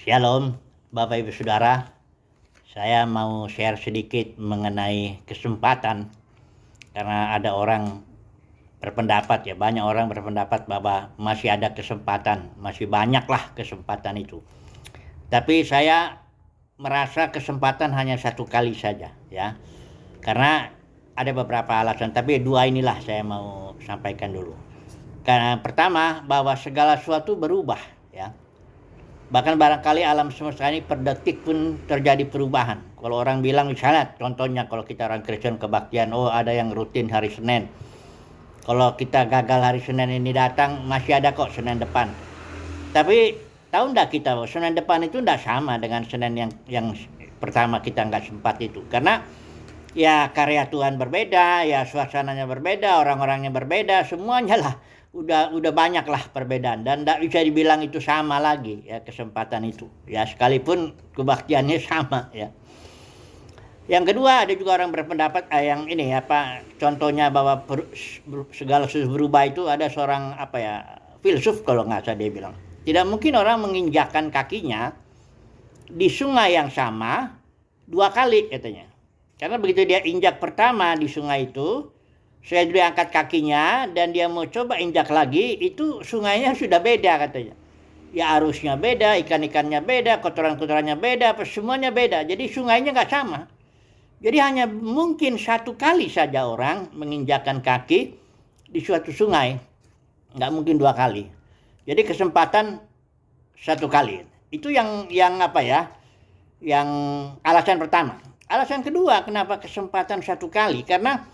Shalom, Bapak Ibu Saudara. Saya mau share sedikit mengenai kesempatan. Karena ada orang berpendapat, ya banyak orang berpendapat bahwa masih ada kesempatan, masih banyaklah kesempatan itu. Tapi saya merasa kesempatan hanya satu kali saja, ya. Karena ada beberapa alasan, tapi dua inilah saya mau sampaikan dulu. Karena pertama, bahwa segala sesuatu berubah, ya. Bahkan barangkali alam semesta ini per detik pun terjadi perubahan. Kalau orang bilang misalnya, contohnya kalau kita orang Kristen kebaktian, oh ada yang rutin hari Senin. Kalau kita gagal hari Senin ini datang, masih ada kok Senin depan. Tapi tahu enggak kita, Senin depan itu enggak sama dengan Senin yang pertama kita enggak sempat itu. Karena ya karya Tuhan berbeda, ya suasananya berbeda, orang-orangnya berbeda, semuanya lah udah banyak lah perbedaan dan tidak bisa dibilang itu sama lagi ya kesempatan itu ya sekalipun kebaktiannya sama ya. Yang kedua ada juga orang berpendapat yang ini apa contohnya bahwa segala sesuatu berubah itu ada seorang apa ya filsuf kalau nggak salah dia bilang tidak mungkin orang menginjakkan kakinya di sungai yang sama dua kali katanya. Karena begitu dia injak pertama di sungai itu, saya dulu angkat kakinya dan dia mau coba injak lagi, itu sungainya sudah beda katanya. Ya arusnya beda, ikan-ikannya beda, kotoran-kotorannya beda, semuanya beda. Jadi sungainya nggak sama. Jadi hanya mungkin satu kali saja orang menginjakkan kaki di suatu sungai. Nggak mungkin dua kali. Jadi kesempatan satu kali. Itu yang apa ya, yang alasan pertama. Alasan kedua kenapa kesempatan satu kali, karena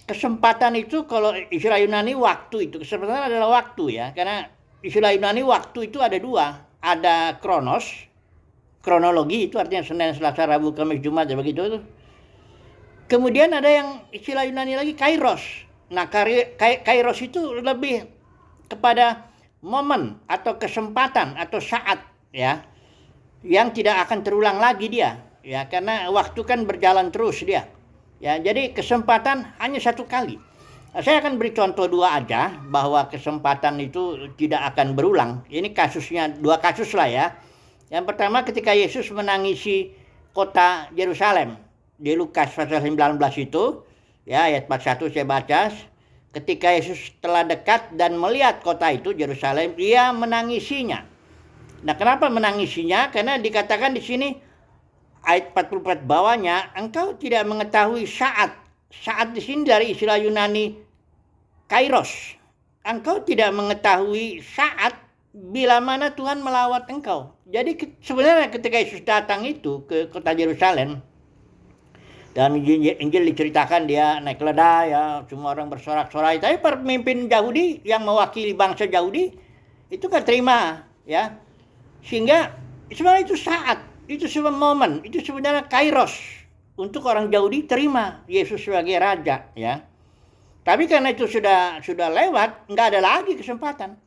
kesempatan itu kalau istilah Yunani waktu itu, kesempatan adalah waktu ya, karena istilah Yunani waktu itu ada dua, ada kronologi itu artinya Senin, Selasa, Rabu, Kamis, Jumat ya begitu tuh. Kemudian ada yang istilah Yunani lagi kairos. Nah kairos itu lebih kepada momen atau kesempatan atau saat ya, yang tidak akan terulang lagi dia. Ya, karena waktu kan berjalan terus dia. Ya, jadi kesempatan hanya satu kali. Nah, saya akan beri contoh dua aja bahwa kesempatan itu tidak akan berulang. Ini kasusnya dua kasus lah ya. Yang pertama ketika Yesus menangisi kota Yerusalem di Lukas pasal 19 itu, ya ayat 41 saya baca. Ketika Yesus telah dekat dan melihat kota itu Yerusalem, ia menangisinya. Nah, kenapa menangisinya? Karena dikatakan di sini ayat 44 bawahnya, engkau tidak mengetahui saat. Saat di sini dari istilah Yunani kairos. Engkau tidak mengetahui saat bila mana Tuhan melawat engkau. Jadi sebenarnya ketika Yesus datang itu ke kota Yerusalem, dalam Injil diceritakan dia naik keledai ya, semua orang bersorak-sorai. Tapi pemimpin Yahudi yang mewakili bangsa Yahudi itu kan terima ya. Sehingga sebenarnya itu saat, itu sebuah momen, itu sebenarnya kairos untuk orang Yahudi terima Yesus sebagai raja ya. Tapi karena itu sudah lewat, nggak ada lagi kesempatan.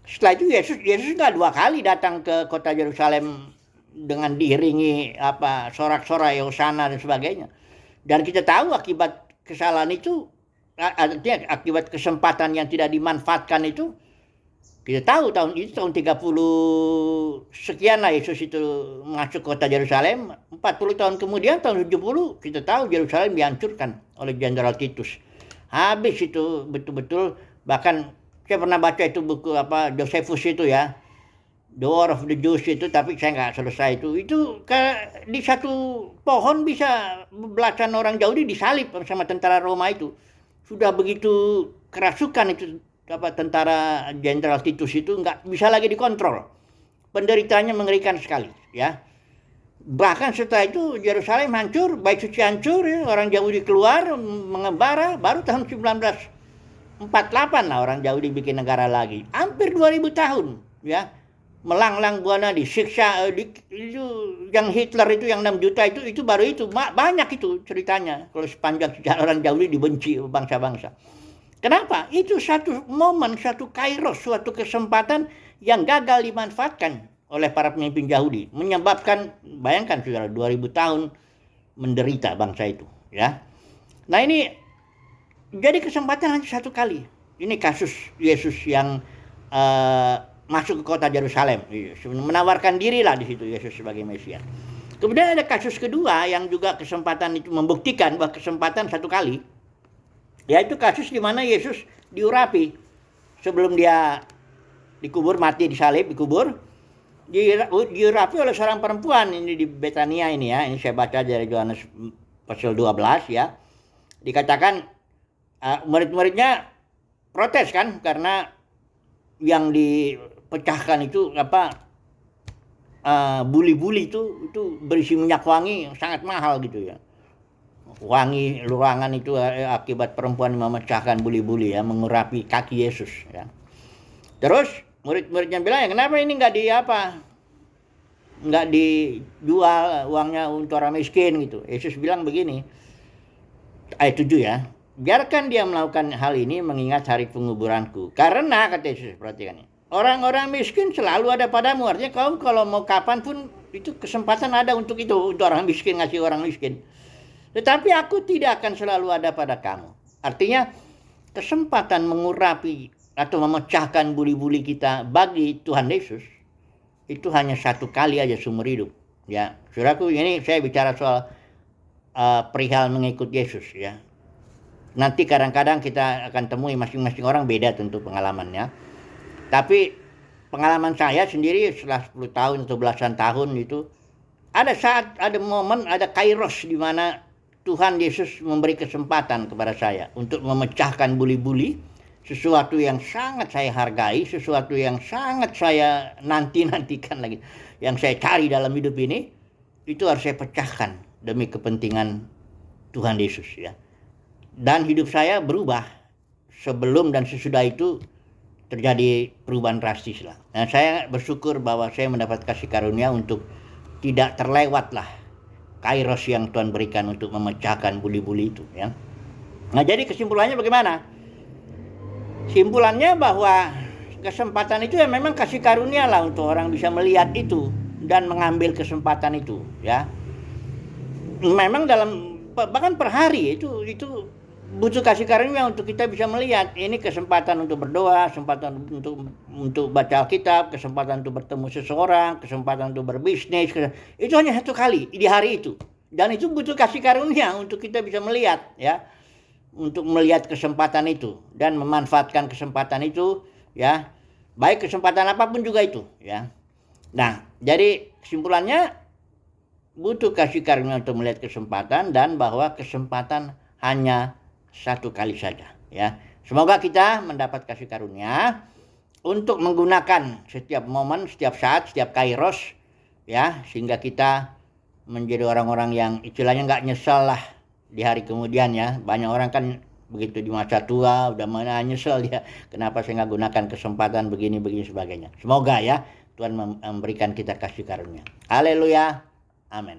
Setelah itu Yesus nggak dua kali datang ke kota Yerusalem dengan diiringi apa sorak-sorai hosana dan sebagainya. Dan kita tahu akibat kesalahan itu, artinya akibat kesempatan yang tidak dimanfaatkan itu, kita tahu tahun 30 sekian lah Yesus itu masuk kota Yerusalem. 40 tahun kemudian tahun 70 kita tahu Yerusalem dihancurkan oleh Jenderal Titus. Habis itu betul-betul, bahkan saya pernah baca itu buku apa Josephus itu ya, The War of the Jews itu, tapi saya nggak selesai itu. Itu di satu pohon bisa belasan orang Yahudi disalib sama tentara Roma itu. Sudah begitu kerasukan itu apa tentara Jenderal Titus itu nggak bisa lagi dikontrol. Penderitanya mengerikan sekali ya. Bahkan setelah itu Yerusalem hancur, bait suci hancur ya, orang Yahudi keluar mengembara, baru tahun 1948 lah orang Yahudi bikin negara lagi. Hampir 2000 tahun ya. Melanglang buana disiksa itu yang Hitler itu yang 6 juta itu baru itu banyak itu ceritanya. Kalau sepanjang sejarah orang Yahudi dibenci bangsa-bangsa. Kenapa? Itu satu momen, satu kairos, suatu kesempatan yang gagal dimanfaatkan oleh para pemimpin Yahudi. Menyebabkan, bayangkan saudara, 2000 tahun menderita bangsa itu. Ya. Nah ini, jadi kesempatan hanya satu kali. Ini kasus Yesus yang masuk ke kota Yerusalem, menawarkan diri lah di situ Yesus sebagai Mesias. Kemudian ada kasus kedua yang juga kesempatan itu membuktikan bahwa kesempatan satu kali, yaitu kasus di mana Yesus diurapi sebelum dia dikubur, mati, disalib, dikubur, diurapi oleh seorang perempuan ini di Betania ini ya. Ini saya baca dari Yohanes pasal 12 ya. Dikatakan murid-muridnya protes kan karena yang dipecahkan itu buli-buli itu berisi minyak wangi yang sangat mahal gitu ya. Wangi ruangan itu akibat perempuan memecahkan buli-buli ya, mengurapi kaki Yesus ya. Terus murid-muridnya bilang, ya kenapa ini nggak dijual uangnya untuk orang miskin gitu. Yesus bilang begini, ayat 7 ya, biarkan dia melakukan hal ini mengingat hari penguburanku. Karena, kata Yesus, perhatikan ini, orang-orang miskin selalu ada padamu. Artinya kamu kalau mau kapanpun itu kesempatan ada untuk itu, untuk orang miskin, ngasih orang miskin. Tetapi aku tidak akan selalu ada pada kamu. Artinya kesempatan mengurapi atau memecahkan buli-buli kita bagi Tuhan Yesus itu hanya satu kali aja seumur hidup. Ya, saudaraku, ini saya bicara soal perihal mengikut Yesus ya. Nanti kadang-kadang kita akan temui masing-masing orang beda tentu pengalamannya. Tapi pengalaman saya sendiri setelah 10 tahun atau belasan tahun itu, ada saat, ada momen, ada kairos di mana Tuhan Yesus memberi kesempatan kepada saya untuk memecahkan buli-buli, sesuatu yang sangat saya hargai, sesuatu yang sangat saya nantikan lagi, yang saya cari dalam hidup ini, itu harus saya pecahkan demi kepentingan Tuhan Yesus ya. Dan hidup saya berubah sebelum dan sesudah itu, terjadi perubahan drastis lah. Nah, saya bersyukur bahwa saya mendapat kasih karunia untuk tidak terlewat lah kairos yang Tuhan berikan untuk memecahkan buli-buli itu ya. Nah, jadi kesimpulannya bagaimana? Simpulannya bahwa kesempatan itu ya memang kasih karunia lah untuk orang bisa melihat itu dan mengambil kesempatan itu ya. Memang bahkan per hari itu butuh kasih karunia untuk kita bisa melihat ini kesempatan untuk berdoa, kesempatan untuk baca Alkitab, kesempatan untuk bertemu seseorang, kesempatan untuk berbisnis. Itu hanya satu kali di hari itu. Dan itu butuh kasih karunia untuk kita bisa melihat ya. Untuk melihat kesempatan itu dan memanfaatkan kesempatan itu ya. Baik kesempatan apapun juga itu ya. Nah, jadi kesimpulannya butuh kasih karunia untuk melihat kesempatan dan bahwa kesempatan hanya satu kali saja ya. Semoga kita mendapat kasih karunia untuk menggunakan setiap momen, setiap saat, setiap kairos ya, sehingga kita menjadi orang-orang yang istilahnya nggak nyesal lah di hari kemudian ya. Banyak orang kan begitu di masa tua udah mana nyesel dia, kenapa saya nggak gunakan kesempatan begini sebagainya. Semoga ya Tuhan memberikan kita kasih karunia. Haleluya, amin.